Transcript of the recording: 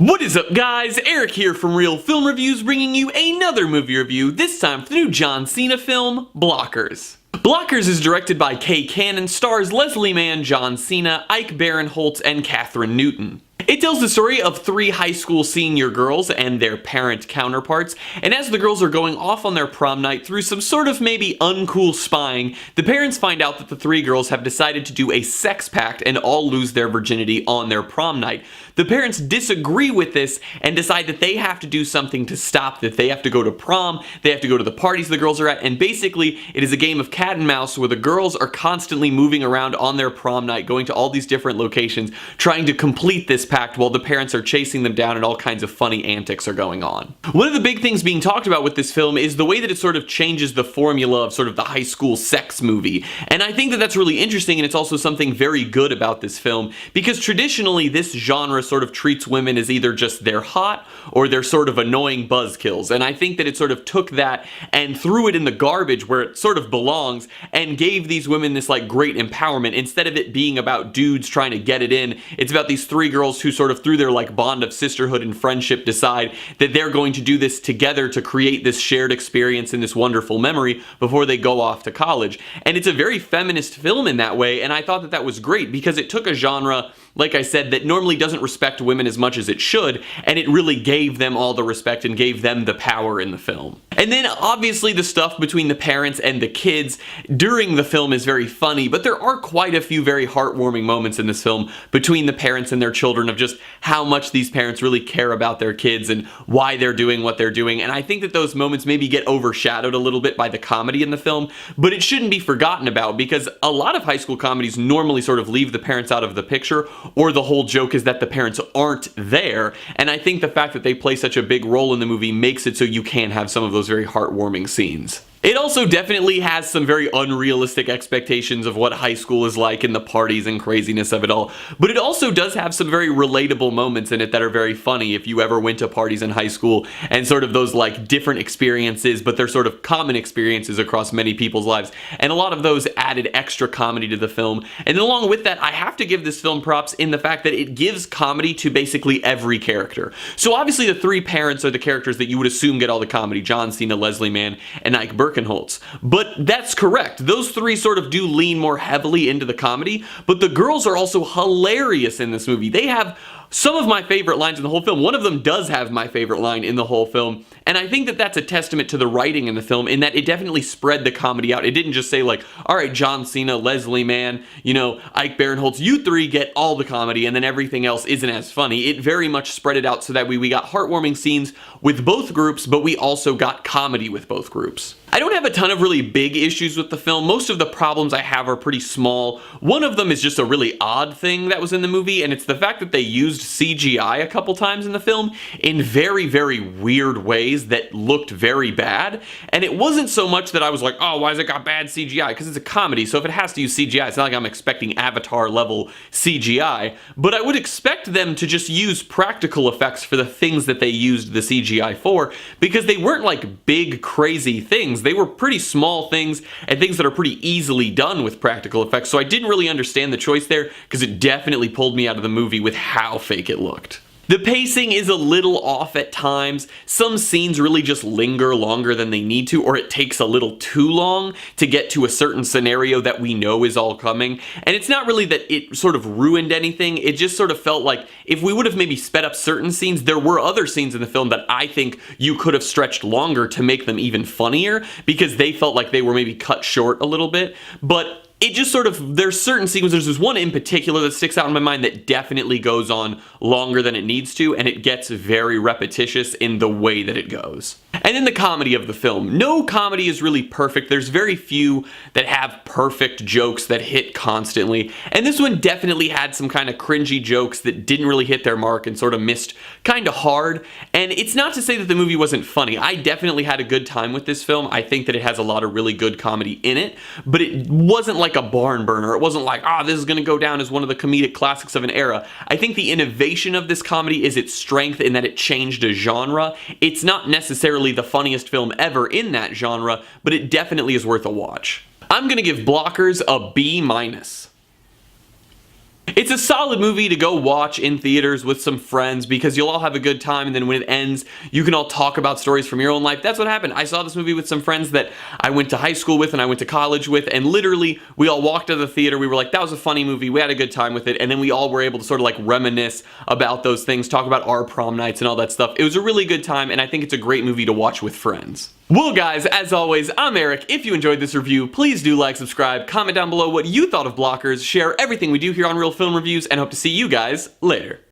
What is up, guys? Eric here from Real Film Reviews, bringing you another movie review, this time for the new John Cena film, Blockers. Blockers is directed by Kay Cannon, stars Leslie Mann, John Cena, Ike Barinholtz, and Kathryn Newton. It tells the story of three high school senior girls and their parent counterparts, and as the girls are going off on their prom night through some sort of maybe uncool spying, the parents find out that the three girls have decided to do a sex pact and all lose their virginity on their prom night. The parents disagree with this and decide that they have to do something to stop that. They have to go to prom, they have to go to the parties the girls are at, and basically it is a game of cat and mouse where the girls are constantly moving around on their prom night, going to all these different locations, trying to complete this pact while the parents are chasing them down and all kinds of funny antics are going on. One of the big things being talked about with this film is the way that it sort of changes the formula of sort of the high school sex movie. And I think that that's really interesting, and it's also something very good about this film, because traditionally this genre sort of treats women as either just they're hot or they're sort of annoying buzzkills. And I think that it sort of took that and threw it in the garbage where it sort of belongs and gave these women this like great empowerment. Instead of it being about dudes trying to get it in, it's about these three girls who sort of through their like bond of sisterhood and friendship decide that they're going to do this together to create this shared experience and this wonderful memory before they go off to college. And it's a very feminist film in that way, and I thought that that was great because it took a genre, like I said, that normally doesn't respect women as much as it should, and it really gave them all the respect and gave them the power in the film. And then obviously the stuff between the parents and the kids during the film is very funny, but there are quite a few very heartwarming moments in this film between the parents and their children of just how much these parents really care about their kids and why they're doing what they're doing. And I think that those moments maybe get overshadowed a little bit by the comedy in the film, but it shouldn't be forgotten about because a lot of high school comedies normally sort of leave the parents out of the picture, or the whole joke is that the parents aren't there. And I think the fact that they play such a big role in the movie makes it so you can have some of those very heartwarming scenes. It also definitely has some very unrealistic expectations of what high school is like and the parties and craziness of it all, but it also does have some very relatable moments in it that are very funny if you ever went to parties in high school and sort of those like different experiences, but they're sort of common experiences across many people's lives, and a lot of those added extra comedy to the film. And then along with that, I have to give this film props in the fact that it gives comedy to basically every character. So obviously the three parents are the characters that you would assume get all the comedy: John Cena, Leslie Mann, and Ike Barinholtz. But that's correct. Those three sort of do lean more heavily into the comedy, but the girls are also hilarious in this movie. They have some of my favorite lines in the whole film. One of them does have my favorite line in the whole film, and I think that that's a testament to the writing in the film in that it definitely spread the comedy out. It didn't just say like, all right, John Cena, Leslie Mann, Ike Barinholtz, you three get all the comedy and then everything else isn't as funny. It very much spread it out so that we got heartwarming scenes with both groups, but we also got comedy with both groups. I don't have a ton of really big issues with the film. Most of the problems I have are pretty small. One of them is just a really odd thing that was in the movie, and it's the fact that they used CGI a couple times in the film in very, very weird ways that looked very bad. And it wasn't so much that I was like, oh, why has it got bad CGI? Because it's a comedy, so if it has to use CGI, it's not like I'm expecting Avatar level CGI, but I would expect them to just use practical effects for the things that they used the CGI for, because they weren't like big, crazy things. They were pretty small things and things that are pretty easily done with practical effects, so I didn't really understand the choice there because it definitely pulled me out of the movie with how fake it looked. The pacing is a little off at times. Some scenes really just linger longer than they need to, or it takes a little too long to get to a certain scenario that we know is all coming. And it's not really that it sort of ruined anything, it just sort of felt like if we would have maybe sped up certain scenes, there were other scenes in the film that I think you could have stretched longer to make them even funnier, because they felt like they were maybe cut short a little bit. But it just sort of, there's certain sequences, there's one in particular that sticks out in my mind that definitely goes on longer than it needs to, and it gets very repetitious in the way that it goes. And then the comedy of the film. No comedy is really perfect. There's very few that have perfect jokes that hit constantly, and this one definitely had some kind of cringy jokes that didn't really hit their mark and sort of missed kind of hard. And it's not to say that the movie wasn't funny. I definitely had a good time with this film. I think that it has a lot of really good comedy in it, but it wasn't like a barn burner. It wasn't like, this is gonna go down as one of the comedic classics of an era. I think the innovation of this comedy is its strength in that it changed a genre. It's not necessarily the funniest film ever in that genre, but it definitely is worth a watch. I'm gonna give Blockers a B-. It's a solid movie to go watch in theaters with some friends because you'll all have a good time, and then when it ends, you can all talk about stories from your own life. That's what happened. I saw this movie with some friends that I went to high school with and I went to college with, and literally we all walked to the theater. We were like, that was a funny movie. We had a good time with it, and then we all were able to sort of like reminisce about those things, talk about our prom nights and all that stuff. It was a really good time, and I think it's a great movie to watch with friends. Well guys, as always, I'm Eric. If you enjoyed this review, please do like, subscribe, comment down below what you thought of Blockers, share everything we do here on Real Film Reviews, and hope to see you guys later.